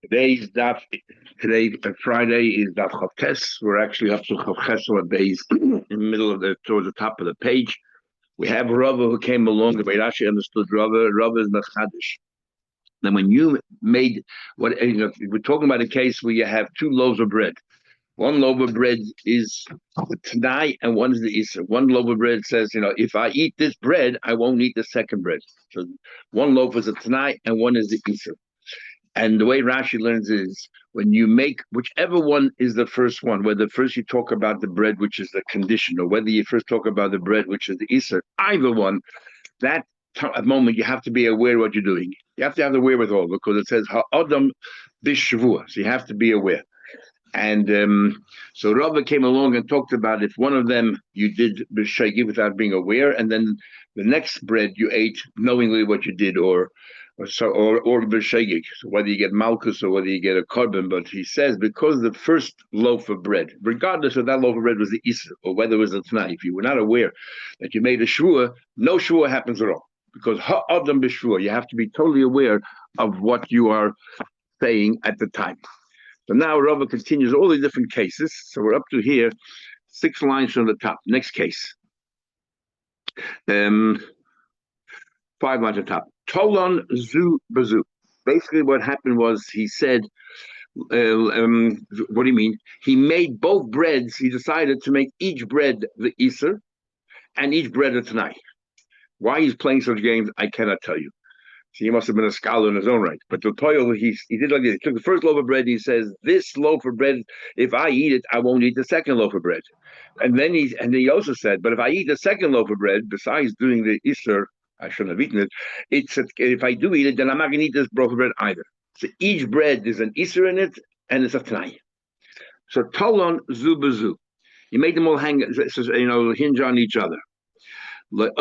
Today's daf. Today, Friday, is daf Chavches. We're actually up to Chavches days in the middle of towards the top of the page. We have Rava who came along. The way Rashi understood Rava. Rava is mechadish. Then when you made we're talking about a case where you have two loaves of bread. One loaf of bread is the Tanai and one is the Isser. One loaf of bread says, if I eat this bread, I won't eat the second bread. So one loaf is a Tanai and one is the Isser. And the way Rashi learns is when you make whichever one is the first one, whether first you talk about the bread, which is the condition, or whether you first talk about the bread, which is the Isser, either one, that moment you have to be aware of what you're doing. You have to have the wherewithal because it says Ha'adam b'Shavua, so you have to be aware. And so Rava came along and talked about if one of them you did b'shagi without being aware, and then the next bread you ate knowingly what you did, or b'shagig, so whether you get malchus or whether you get a carbon. But he says because the first loaf of bread, regardless of that loaf of bread was the Isser or whether it was a Tanai, if you were not aware that you made a shvua, no shvua happens at all. Because ha'adam b'shvua, you have to be totally aware of what you are saying at the time. So now Rava continues all the different cases. So we're up to here, 6 lines from the top. Next case. 5 lines on top. Tolon zu bazu. Basically what happened was he said, what do you mean? He made both breads. He decided to make each bread the Isser and each bread a Tanai. Why he's playing such games, I cannot tell you. So he must have been a scholar in his own right. But the toil, he did like this. He took the first loaf of bread. He says, "This loaf of bread, if I eat it, I won't eat the second loaf of bread." And then he also said, "But if I eat the second loaf of bread, besides doing the Isser, I shouldn't have eaten it. If I do eat it, then I'm not going to eat this loaf of bread either." So each bread is an Isser in it, and it's a Tanai. So Tolon zu bezu. He made them all hang, hinge on each other. I won't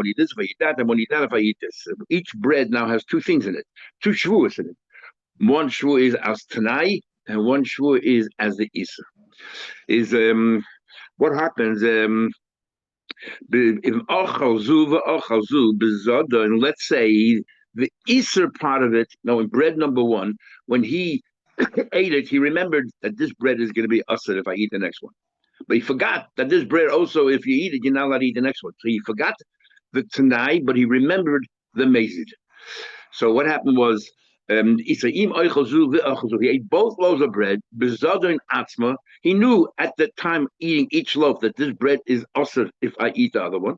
eat this if I eat that. I won't eat that if I eat this. Each bread now has 2 things in it, 2 shvuos in it. One shvuah is as Tanai, and one shvuah is as the Isser. Is what happens if and let's say the Isser part of it. Now, in bread number 1, when he ate it, he remembered that this bread is going to be usher if I eat the next one. But he forgot that this bread also, if you eat it, you're not allowed to eat the next one. So he forgot the Tanai, but he remembered the Mazid. So what happened was, he ate both loaves of bread, atzma. He knew at the time eating each loaf that this bread is also if I eat the other one.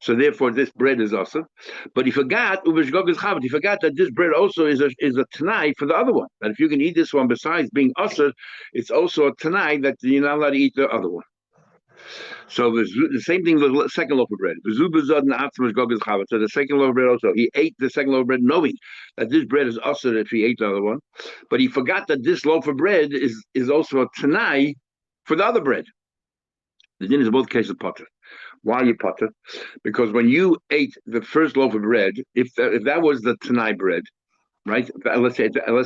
So therefore, this bread is also. But he forgot, he forgot that this bread also is a Tanai for the other one. That if you can eat this one, besides being usher, it's also a Tanai that you're not allowed to eat the other one. So the same thing with the second loaf of bread. So the second loaf of bread also, he ate the second loaf of bread knowing that this bread is usher if he ate the other one. But he forgot that this loaf of bread is also a Tanai for the other bread. The din is in both cases potter. Why are you potter? Because when you ate the first loaf of bread, if that was the Tanai bread, right? Let's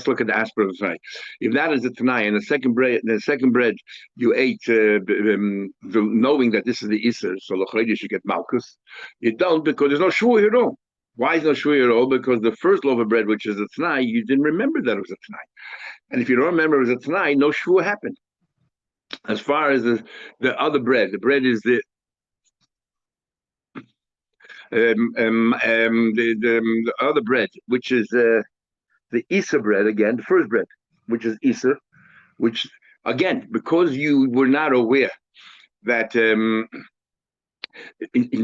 look at the aspect of the Tanai. If that is the Tanai, and the second bread you ate knowing that this is the Isser, so you should get Malchus. You don't because there's no shvua at all. Why is no shvua at all? Because the first loaf of bread, which is the Tanai, you didn't remember that it was a Tanai, and if you don't remember it was a Tanai, no shvua happened. As far as the other bread, the bread is the other bread, which is the Isser bread again, the first bread, which is Isser, which again, because you were not aware that in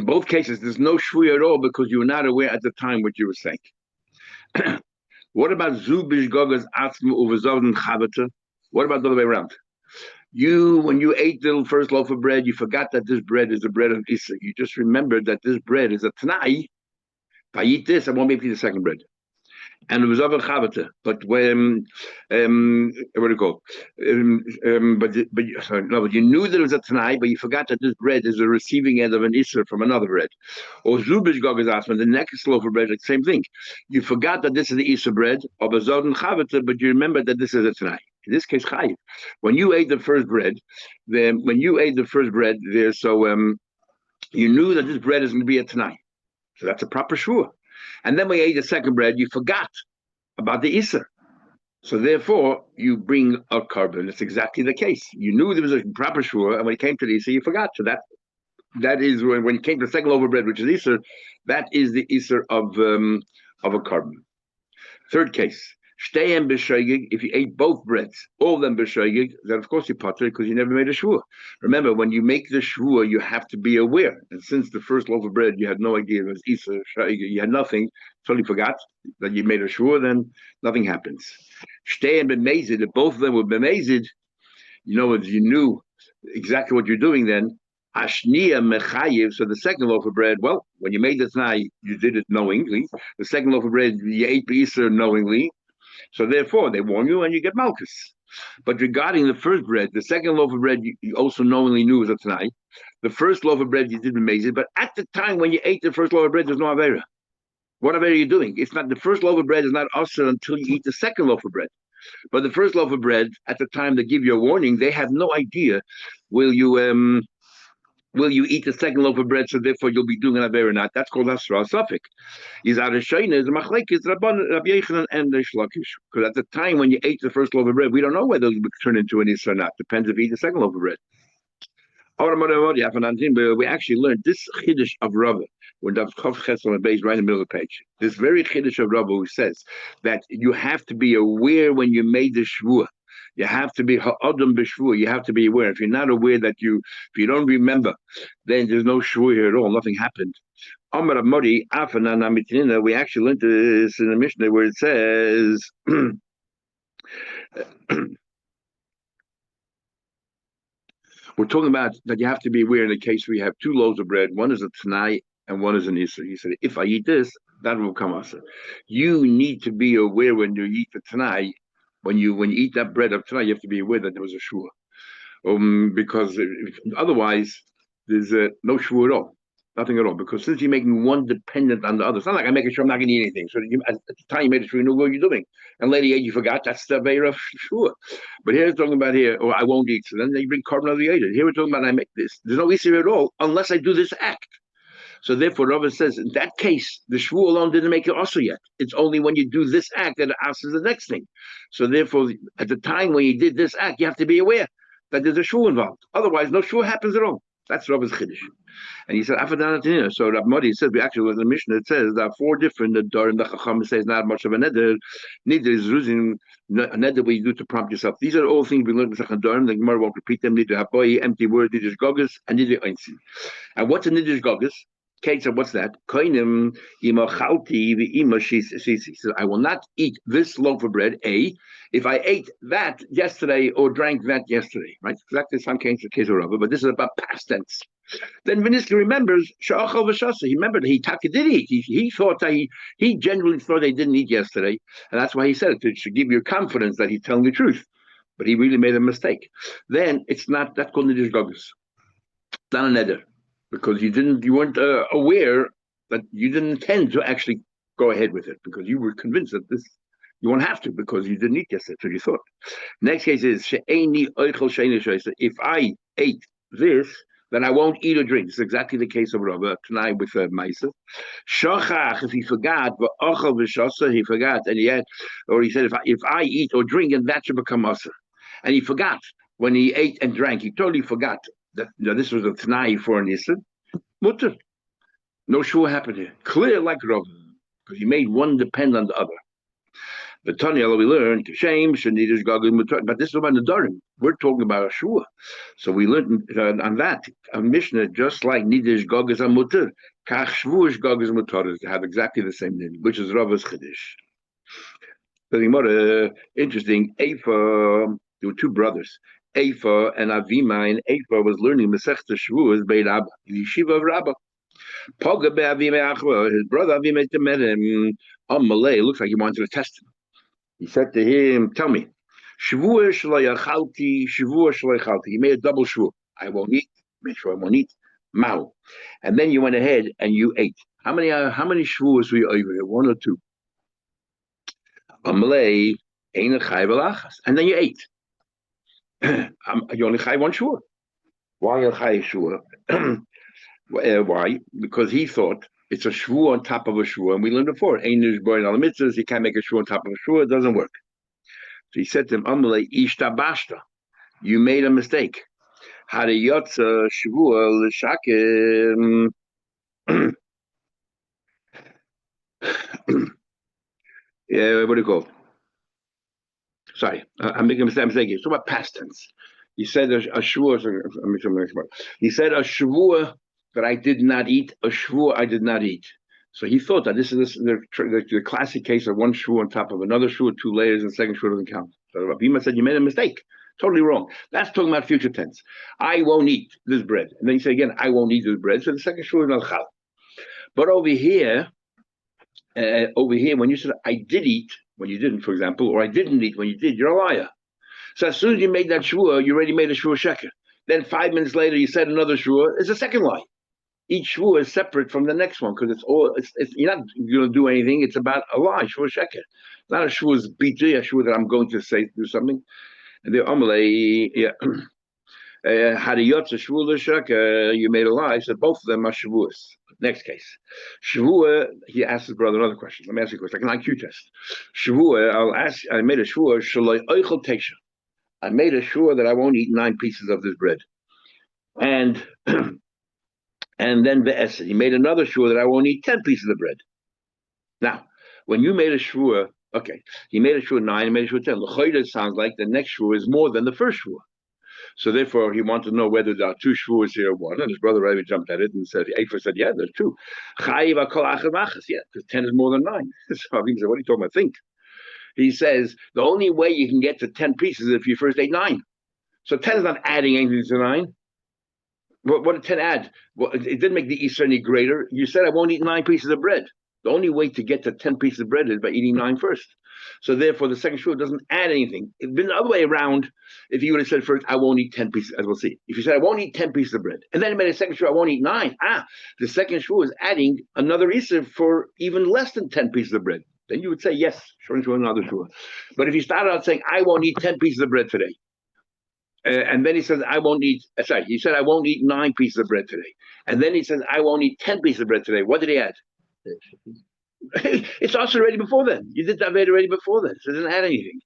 both cases there's no shvuah at all because you were not aware at the time what you were saying. What about Zubish Gogas Atzma Uvazovn Chavata? What about the other way around? When you ate the first loaf of bread, you forgot that this bread is the bread of Isser. You just remembered that this bread is a Tanai. If I eat this, I won't be able to eat the second bread. And it was over Chavata. But when, what do you call? But you knew that it was a Tanai, but you forgot that this bread is the receiving end of an Isser from another bread. Or Zubish Gogas Asman, the next loaf of bread, like the same thing. You forgot that this is the Isser bread, or Bazod Chavata, but you remember that this is a Tanai. In this case, chayiv. When you ate the first bread, you knew that this bread is going to be a Tanai. So that's a proper shvua. And then when you ate the second bread, you forgot about the Isser. So therefore, you bring a carbon. That's exactly the case. You knew there was a proper shvua, and when it came to the Isser, you forgot. So that is when you came to the second loaf of bread, which is Isser, that is the Isser of a carbon. Third case, shteim b'shoigig. If you ate both breads, all of them b'shoigig, then of course you potter because you never made a shvua. Remember, when you make the shvua, you have to be aware. And since the first loaf of bread, you had no idea it was Isser, you had nothing, totally forgot that you made a shvua, then nothing happens. Shteim b'mezid. If both of them were b'mezid, you knew exactly what you're doing then. Ashniya mechayiv. So the second loaf of bread, well, when you made the tnai, you did it knowingly. The second loaf of bread, you ate b'isur knowingly. So therefore, they warn you and you get malchus. But regarding the first bread, the second loaf of bread, you also knowingly knew was a tnai. The first loaf of bread, you did amazing. But at the time when you ate the first loaf of bread, there's no avera. What avera are you doing? It's not the first loaf of bread is not usher until you eat the second loaf of bread. But the first loaf of bread, at the time they give you a warning, they have no idea will you eat the second loaf of bread, so therefore you'll be doing an aver or not. That's called Asra Safik. Is Arashayna is Machlekes Rabbi Yechanan and the Shlakish. Because at the time when you ate the first loaf of bread, we don't know whether it will turn into an Isra or not. Depends if you eat the second loaf of bread. We actually learned this chiddush of Rava when Dav Chav Ches on the base right in the middle of the page. This very chiddush of Rava who says that you have to be aware when you made the shvua. You have to be ha'adam b'shvua. You have to be aware. If you're not aware if you don't remember, then there's no shvua here at all. Nothing happened. Amar Mori Afanan Amitinina. We actually learned this in the Mishnah where it says. We're talking about that you have to be aware in the case we have two loaves of bread. One is a Tanai and one is an Isser. He said, if I eat this, that will come Asa. You need to be aware when you eat the Tanai, when you eat that bread of Tanai, you have to be aware that there was a Shua. Because otherwise, there's no Shua at all. Nothing at all. Because since you're making one dependent on the other, it's not like I'm making sure I'm not going to eat anything. So at the time you made it sure you know what you're doing. And later you forgot, that's the Veira Shua. But here it's talking about I won't eat. So then you bring carbon of the Eidah. Here we're talking about I make this. There's no Isser at all unless I do this act. So therefore, Rava says, in that case, the Shvu alone didn't make it also yet. It's only when you do this act that it asks the next thing. So therefore, at the time when you did this act, you have to be aware that there's a Shvu involved. Otherwise, no Shvu happens at all. That's Rava's Chiddush. And he said, so Rav Modi said, we actually, with the Mishnah, it says there are four different Nedarim. The Chacham says not much of a Neder. Neither is using a Neder what you do to prompt yourself. These are all things we learned in the Nedarim. The Gemara won't repeat them. Neither Haboy, empty word, neither Gogas, and neither Einsi. And what's a neither Gogas? Kate said, what's that? Koinim imachalti v'ima shisi. So I will not eat this loaf of bread, if I ate that yesterday or drank that yesterday. Right? Exactly the same case of Rava, but this is about past tense. Then Vinisky remembers Sha'achal v'shasa. He remembered he did eat. He thought that he genuinely thought they didn't eat yesterday, and that's why he said it to give you confidence that he's telling the truth. But he really made a mistake. Then it's not that called nidish gogus. It's not a neder. Because you weren't aware that you didn't intend to actually go ahead with it because you were convinced that you won't have to because you didn't eat yesterday, so you thought. Next case is if I ate this, then I won't eat or drink. It's exactly the case of Rava tonight with Maisa. Shachach, if he forgot, but Ochel v'shasa, he forgot, and he said, if I eat or drink, and that should become Asa. And he forgot when he ate and drank. He totally forgot that this was a Tanai for an Issa. Mutter. No sure happened here. Clear like Rava, because he made one depend on the other. The Tanya we learned to shame Shanidish Gagin, but this is about the Darim. We're talking about a Shua. So we learned on that a Mishnah just like Nidish Gagas and Mutter. Kach Shvuish Gagas Mutter have exactly the same name, which is Rava's Chiddush. But interesting, Eifa, there were two brothers. Eifa and Avima, and Eifa was learning Masechta Shavuos Bei Rabba, in Yeshiva of Rabba. Poga Be Avima Achva, his brother Avima met him on Malay. It looks like he wanted to test him. He said to him, tell me, Shavuos Shlayachalti, Shavuos Shlayachalti. He made a double Shavuos. I won't eat, make sure I won't eat. Mao. And then you went ahead and you ate. How many Shavuos were you over here? One or two? On Malay, Ein Chai Velachas. And then you ate. You only chai one shua. Why you chai shua? Why? Because he thought It's a shvu on top of a shvu, and we learned before. Einush boy al mitzvahs. You can't make a shvu on top of a shvu. It doesn't work. So he said to him, "Amalei ishtabashta. You made a mistake. Hariyotza shvu l'shakim." Yeah, what do you call it? Sorry, I'm making a mistake. It's about past tense. He said a shvua. He said a shvua that I did not eat. A shvua I did not eat. So he thought that this is the classic case of one shvua on top of another shvua, 2 layers, and the second shvua doesn't count. So Rabbi said you made a mistake. Totally wrong. That's talking about future tense. I won't eat this bread. And then you say again, I won't eat this bread. So the second shvua is not chal. But over here, when you said I did eat when you didn't, for example, or I didn't eat when you did, you're a liar. So as soon as you made that shvua, you already made a shvua sheker. Then 5 minutes later, you said another shvua. It's a second lie. Each shvua is separate from the next one because it's you're not going to do anything. It's about a lie, shvua sheker. Not a shvua's biti, a shvua that I'm going to say do something. And the amalei, yeah. Hariyotza shvua sheker, you made a lie. So both of them are shvuas. Next case. Shavua, he asked his brother another question. Let me ask you a question, like an IQ test. Shavua, I made a shvua, shaloi oichel teisha. I made a shvua that I won't eat 9 pieces of this bread. And then ve'esed, he made another shvua that I won't eat 10 pieces of bread. Now, when you made a shvua, okay, he made a shvua 9, he made a shvua 10. L'choyda sounds like the next shvua is more than the first shvua. So therefore, he wanted to know whether there are 2 shvuas here or one. And his brother Rebbe jumped at it and said, Eifer said, yeah, there's 2. Yeah, because 10 is more than 9. So he said, what are you talking about? Think. He says, the only way you can get to 10 pieces is if you first ate 9. So 10 is not adding anything to 9. What did 10 add? Well, it didn't make the Easter any greater. You said, I won't eat 9 pieces of bread. The only way to get to 10 pieces of bread is by eating 9 first. So therefore, the second shvua doesn't add anything. It'd been the other way around if you would have said first, I won't eat 10 pieces, as we'll see. If you said, I won't eat 10 pieces of bread, and then you made a second shvua, I won't eat 9. The second shvua is adding another Easter for even less than 10 pieces of bread. Then you would say, yes, shvua, another shvua. But if you started out saying, I won't eat 10 pieces of bread today, and then he says, I won't eat, sorry, he said, I won't eat 9 pieces of bread today. And then he says, I won't eat 10 pieces of bread today. What did he add? It's also already before then. You did that already before then, so it doesn't add anything.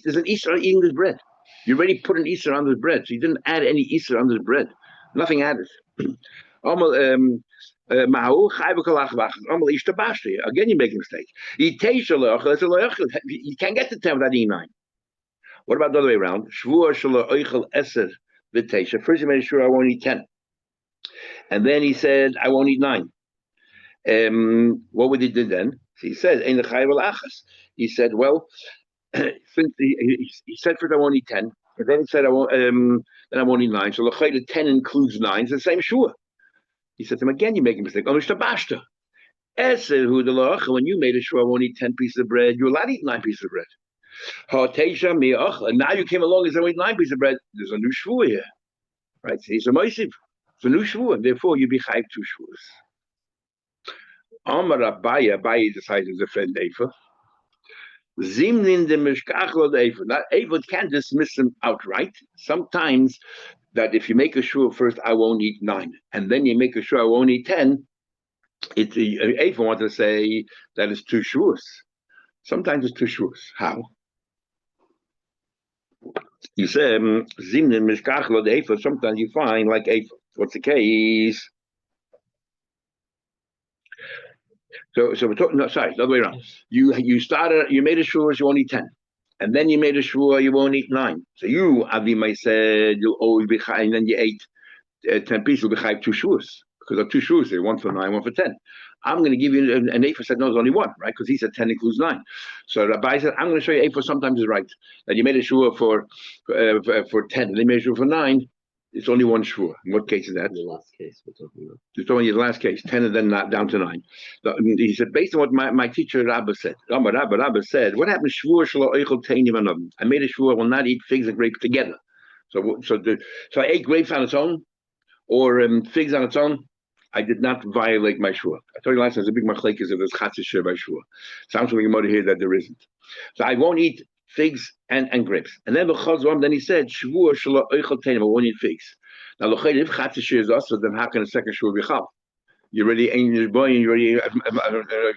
There's an Easter on eating this bread. You already put an Easter on this bread, so you didn't add any Easter on this bread. Nothing added. Again, you make a mistake. You can't get to 10 without eating 9. What about the other way around? First, he made sure I won't eat 10. And then he said, I won't eat 9. What would he do then? He said, he said, well, since he said first I won't eat 10, but then he said I won't then I won't eat 9. So the 10 includes 9, it's the same shua. He said to him again, you make a mistake. When you made a shua, I won't eat 10 pieces of bread, you're allowed to eat 9 pieces of bread. And now you came along and said I eat 9 pieces of bread. There's a new shua here. Right? So he's a moisiv. It's a new shua, and therefore you be chayv 2 shuas. Amar Abaye decided as a friend Eifa. Zimnin de mishkachlo Eifa. Now Eifa can't dismiss him outright. Sometimes that if you make a shua first, I won't eat 9, and then you make a shua, I won't eat 10. Eifa wants to say that it's 2 shuas. Sometimes it's 2 shuas. How? You say Zimnin mishkachlo Eifa. Sometimes you find like Eifa. What's the case? So we're talking. No, sorry, the other way around. You made a shua, you only 10, and then you made a shua, you won't eat 9. So you, Avimai said, you'll always be chai, and then you ate 10 pieces, you'll be chai 2 shuas because of 2 shuas there, 1 for 9, 1 for 10. I'm going to give you an Eifa said no, there's only 1, right? Because he said 10 includes 9. So Rabbi said, I'm going to show you Eifa sometimes is right. That you made a shua for 10, and then you made a shua for 9. It's only 1 shvua. In what case is that? The last case we're talking about. You're talking about the last case, 10 and then not down to 9. He said, based on what my teacher Rabba said, Rabba said, what happens? Shvua shelo oichel teinim anodin. I made a shvua, I will not eat figs and grapes together. So I ate grapes on its own, or figs on its own. I did not violate my shvua. I told you last time, there's a big machlekes if there's chatzis by shvua. Sounds from the Gemara here that there isn't. So I won't eat figs and grapes. And then then he said, Shvua shelo oichel teinim, I won't eat figs. Now, if chatzis is also, then how can a second shvua be chal? you're already in your boy, and you're already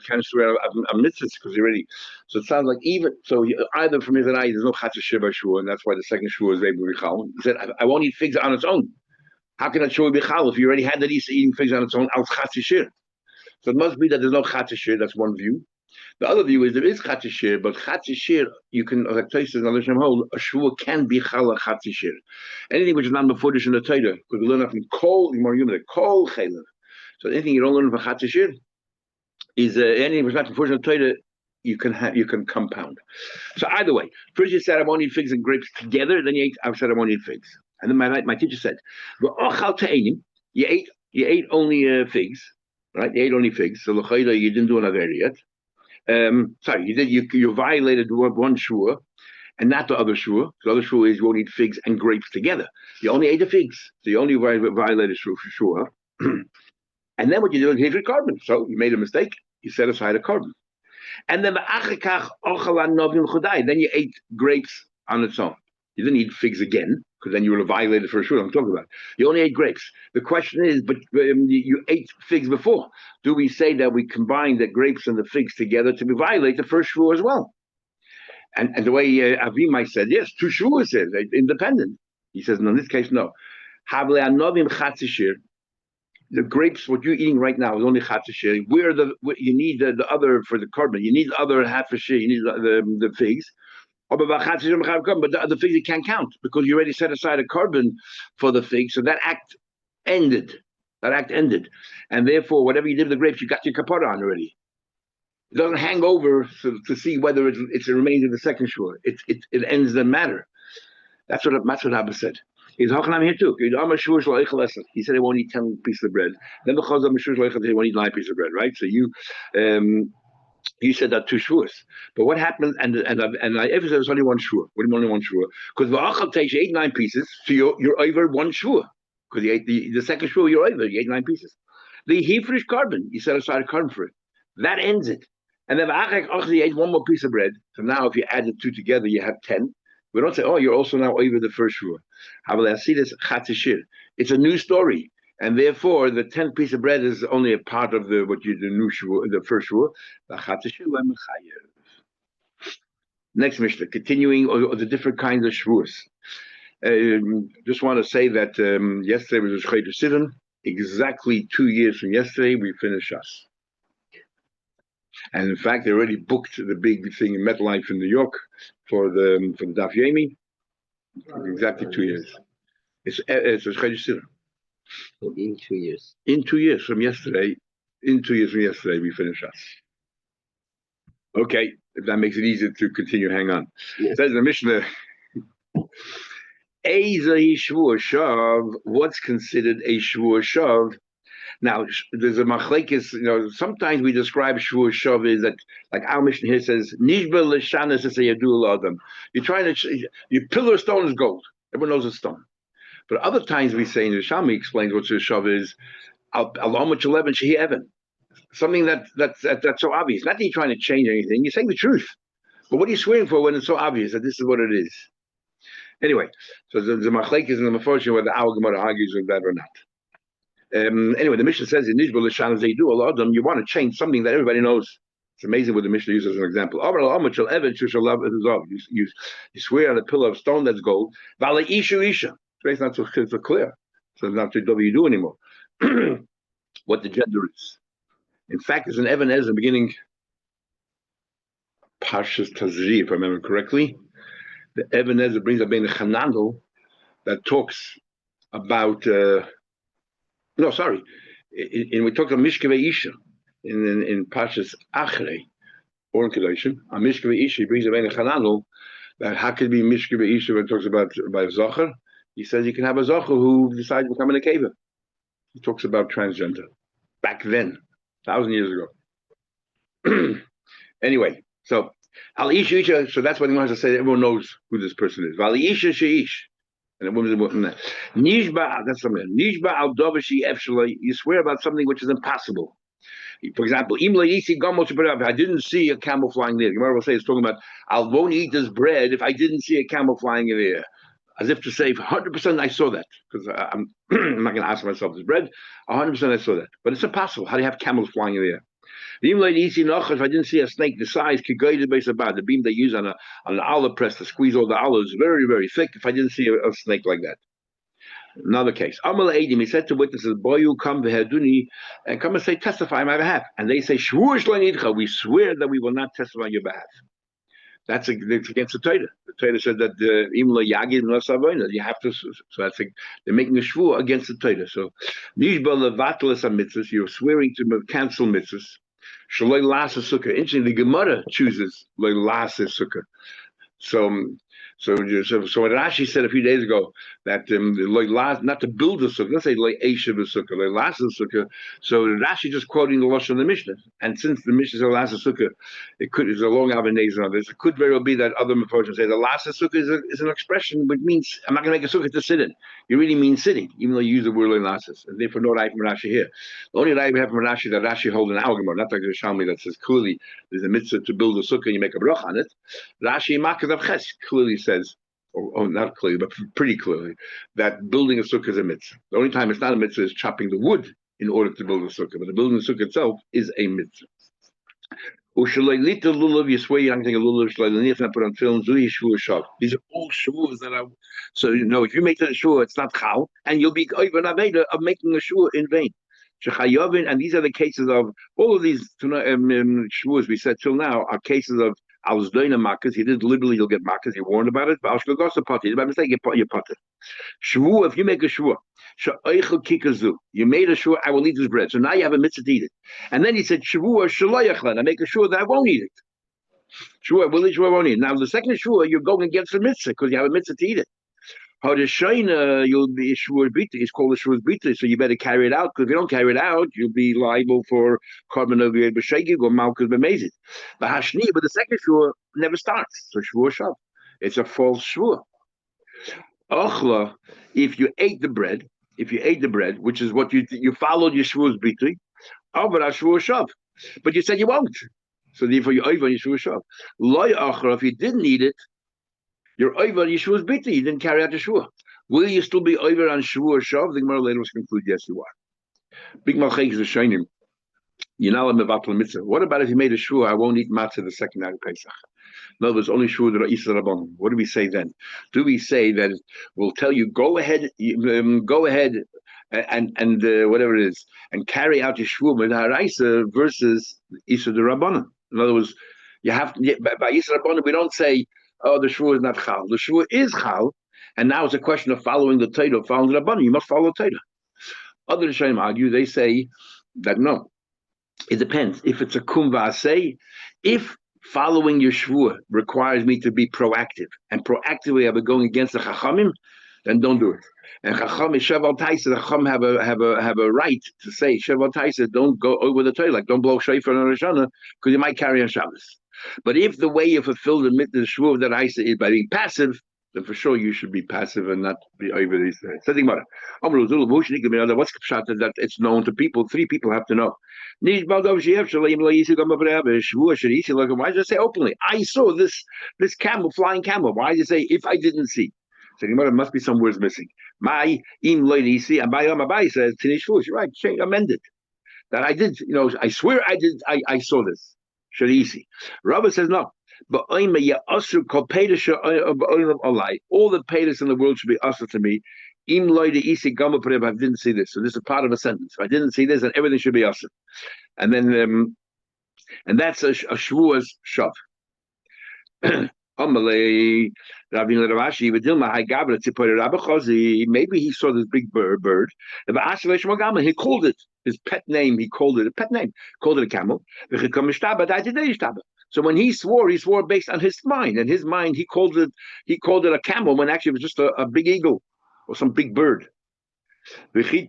can't swear a mitzvah because you're already. So it sounds like even so. Either from his and there's no chatzah shir by shua, and that's why the second shua is maybe bichal. He said, I won't eat figs on its own. How can I shua bichal if you already had that eating figs on its own al chatzah shir? So it must be that there's no chatzah shir. That's one view. The other view is there is chatzah shir, but chatzah shir you can, like Tosfos and other hold, a shua can be chala chatzah shir. Anything which is not before in the Torah, because we learn that from kol kol chaylev. So anything you don't learn from chatzah shir is anything which is not before in the Torah, you can compound. So either way, first you said I won't eat figs and grapes together, then I said I won't eat figs, and then my teacher said, you ate only figs, right? You ate only figs, so you didn't do an aver yet. Sorry, you violated one shua and not the other shua. The other shua is you won't eat figs and grapes together. You only ate the figs, so you only violated shua. And then what you did was you ate carbon. So you made a mistake. You set aside a carbon. And then you ate grapes on its own. You didn't eat figs again because then you would have violated for shua. I'm talking about. You only ate grapes. The question is, but you ate figs before. Do we say that we combine the grapes and the figs together to violate the first shua as well? And the way Avimai said, yes, two shuas says independent. He says, no, in this case, no. The grapes, what you're eating right now is only chatzah shir. You need the other for the carbon. You need the other half a shir. You need the figs. But the figs you can't count because you already set aside a carbon for the figs. So that act ended. And therefore, whatever you did with the grapes, you got your kapara on already. It doesn't hang over to see whether it remains in the second shua. It ends the matter. That's what Abba said. He's Hochanam here too. He said he won't eat 10 pieces of bread. Then the Chazal said he won't eat 9 pieces of bread, right? So you said that 2 shuas. But what happened? And I ever said it was only 1 shua. What do you mean only 1 shua? Because the takes you ate 9 pieces, so you're over 1 shua. Because you ate the second shua, you're over. You ate 9 pieces. The hefresh carbon, you set aside a carbon for it. That ends it. And then you ate 1 more piece of bread. So now if you add the 2 together, you have 10. We don't say, oh, you're also now over the first shua. I see this chatzah shir. It's a new story. And therefore, the 10th piece of bread is only a part of the new shua, the first shua. Next Mishnah, continuing the different kinds of shuas. Just want to say that yesterday was Shavuos Daf. Exactly 2 years from yesterday, we finished us. And in fact, they already booked the big thing in MetLife in New York for the Daf Yomi. Exactly 2 years. It's a Shavuos Daf. In 2 years. In 2 years from yesterday. In 2 years from yesterday, we finish us. Okay, if that makes it easier to continue, hang on. Yes. It says in the Mishnah, what's considered a Shavuos Shav? Now, there's a machlekes, sometimes we describe Shavuos Shav is that, like our Mishnah here says, Nishba l'shanas yadul adam. You're trying to, your pillar of stone is gold. Everyone knows it's stone. But other times we say, and the Shami explains what Shavuos Shav is, something that's so obvious. Not that you're trying to change anything, you're saying the truth. But what are you swearing for when it's so obvious that this is what it is? Anyway, so the machlekes in the Meforshim whether our Gemara argues with that or not. Anyway, the Mishnah says in Nishba l'shanas they do a lot of them. You want to change something that everybody knows. It's amazing what the Mishnah uses as an example. You swear on a pillar of stone that's gold. It's not so clear. So it's not what you do anymore. What the gender is. In fact, there's an Even Ezra beginning Parshas Tazri, if I remember correctly. The Even Ezra brings up in the Chananel that talks about. We talked about Mishkevei Isha in Parshas Achrei or in Kedoshim. On Mishkevei Isha, he brings up in the Chananel that how could it be Mishkevei Isha when it talks about Zocher? He says you can have a Zocher who decides to become a Nekeva. He talks about transgender back then, 1,000 years ago. Anyway, so Al Isha, so that's what he wants to say. Everyone knows who this person is. Al Isha Sheish, and a woman. Nishba, that's something. Nishba al Dovashi Efshalai. You swear about something which is impossible. For example, if I didn't see a camel flying there, Gemara will say it's talking about I won't eat this bread if I didn't see a camel flying in there. as if to say, 100% I saw that, because I'm, I'm not going to ask myself this bread. 100% I saw that, but it's impossible. How do you have camels flying in the air? Even like easy enough, if I didn't see a snake the size, the beam they use on an olive press to squeeze all the olives, very, very thick. If I didn't see a snake like that. Another case. Amal Adim, he said to witnesses, Boy, you come v'heduni, and come and say, testify on my behalf. And they say, Shavuos Daf, we swear that we will not testify on your behalf. That's against the Torah. The Torah said that even though Yagid no Savoina, you have to. So I think they're making a shvur against the Torah. So Nishba levatlas mitzvahs, you're swearing to cancel mitzvahs. Shaloi lasa sukkah. Interesting, the Gemara chooses loy lasa sukkah. So what Rashi said a few days ago that not to build a sukkah, let's say Eishav a sukkah, last sukkah. So Rashi just quoting the Lashon of the Mishnah, and since the Mishnah says last sukkah, it's a long Avanazon on this. It could very well be that other Mephoroshim say the last sukkah is an expression which means I'm not going to make a sukkah to sit in. You really mean sitting, even though you use the word lasas, and therefore no right from Rashi here. The only right we have from Rashi that Rashi holds an algamor, not like the Shalmi that says clearly there's a mitzvah to build a sukkah and you make a brach on it. Rashi Makaz of Ches clearly says, or not clearly, but pretty clearly, that building a sukkah is a mitzvah. The only time it's not a mitzvah is chopping the wood in order to build a sukkah, but the building the sukkah itself is a mitzvah. You swear you're not going to lulav, if not put on film, these are all shuas that are. So, if you make the shua, it's not chal, and you'll be over of making a shua in vain. And these are the cases of all of these shuas we said till now are cases of Al's doing makas. He did deliberately, you'll get makas. He warned about it. But by mistake, you potter. Shvua, if you make a shvua, you made a shvua, I will eat this bread. So now you have a mitzvah to eat it. And then he said, Shvua shalayachlan, I make a shvua that I won't eat it. Shvua, will eat shvua, I won't eat it. Now the second shvua, you're going against the mitzvah because you have a mitzvah to eat it. How the shaina, you'll be shvur bita. It's called a shvur bita, so you better carry it out. Because if you don't carry it out, you'll be liable for carbon of your b'shegig or malchus b'mezid. But hashni, but the second shvur never starts. So shvur shav, it's a false shvur. Ochla, if you ate the bread, which is what you followed your shvur's bita, but shvur shav, but you said you won't. So therefore you over your shvur shav. Loy ochla, if you didn't eat it. You're over Yeshua's bita. You didn't carry out the shua. Will you still be over on shua shav? The Gemara later will conclude, yes, you are. Big malchek is a shaynim. You're not a mevatel mitzvah. What about if you made a shua? I won't eat matzah the second night of Pesach. No, there's only shua that Isa Rabbanon. What do we say then? Do we say that we'll tell you go ahead and whatever it is and carry out your shua with haraisa versus Isa the Rabbanon? In other words, you have by Isa Rabbanon we don't say. Oh, the shvur is not chal. The shvur is chal, and now it's a question of following the Torah, following the Rabbanim. You must follow the Torah. Other Rishonim argue, they say that no, it depends. If it's a kum v'asei, if following your shvur requires me to be proactive, and proactively I'll be going against the chachamim, then don't do it. And chacham is sheval taisa. The chacham have a right to say sheval taisa. Don't go over the Torah, like don't blow shofar on Rosh Hashanah because you might carry on Shabbos. But if the way you fulfill the shvur of that Isa is by being passive, then for sure you should be passive and not be over these things. What's the pshat that it's known to people? 3 people have to know. Why does it say openly? I saw this camel, flying camel. Why does it say if I didn't see? So there must be some words missing. My im lady see and Abai says Tinish Fush. Right, change amended. That I did, I swear I did I saw this. Shadisi. Rabbi says no. But all the payers in the world should be usher to me. I didn't see this. So this is part of a sentence. If I didn't see this, then everything should be usher. And then and that's a shvuas shav. Maybe he saw this big bird. He called it his pet name. He called it a pet name. Called it a camel. So when he swore based on his mind. And his mind, he called it a camel when actually it was just a big eagle or some big bird. Who cares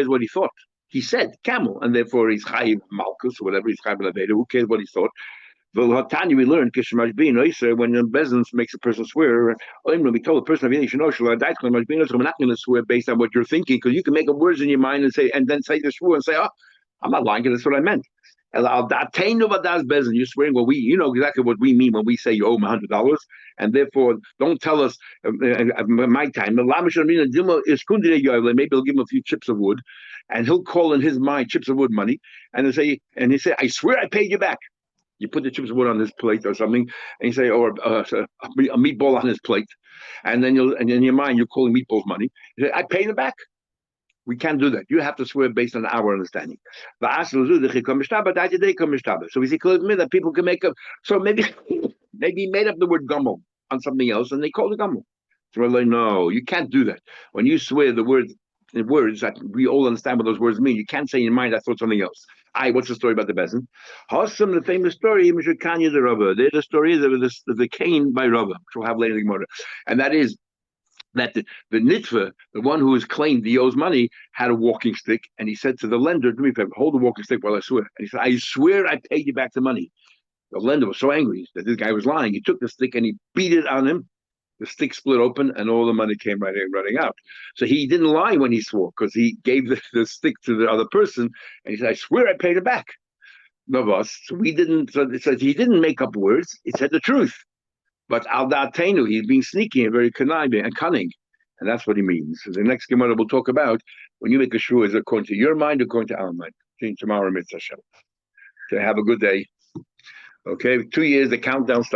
what he thought? He said camel, and therefore he's Chayiv Malchus or whatever. He's Chayiv Laveda. Who cares what he thought? We learned when the Bezin makes a person swear, we told the person, you should know, I'm not going to swear based on what you're thinking, because you can make up words in your mind and then say the swear and say, oh, I'm not lying, because that's what I meant. You're swearing what you know exactly what we mean when we say you owe him $100, and therefore don't tell us my time. Maybe he'll give him a few chips of wood, and he'll call in his mind chips of wood money, and he say, I swear I paid you back. You put the chips of wood on his plate or something, and you say, or a meatball on his plate, and then and in your mind you're calling meatballs money. You say, I paid it back. We can't do that. You have to swear based on our understanding. So we see that people can make up. So maybe he made up the word gummo on something else, and they call it gummo. So we're like, no, you can't do that. When you swear the words that we all understand what those words mean, you can't say in your mind I thought something else. What's the story about the bezin? Hossam, the famous story, Kanya the Rava. The story is of the Cain by Rava, which we'll have later in the Gemara, and that is that the nitva, the one who has claimed he owes money, had a walking stick, and he said to the lender, "Do me a favor, hold the walking stick while I swear." And he said, "I swear I paid you back the money." The lender was so angry that this guy was lying. He took the stick and he beat it on him. The stick split open, and all the money came running out. So he didn't lie when he swore, because he gave the stick to the other person, and he said, "I swear I paid it back." No, boss. So we didn't. So he didn't make up words. He said the truth. But al da'atenu, he's being sneaky and very conniving and cunning. And that's what he means. So the next Gemara we'll talk about, when you make a shua, is it according to your mind or according to our mind? Tomorrow, Mitzvah Hashem. So have a good day. Okay, 2 years, the countdown starts.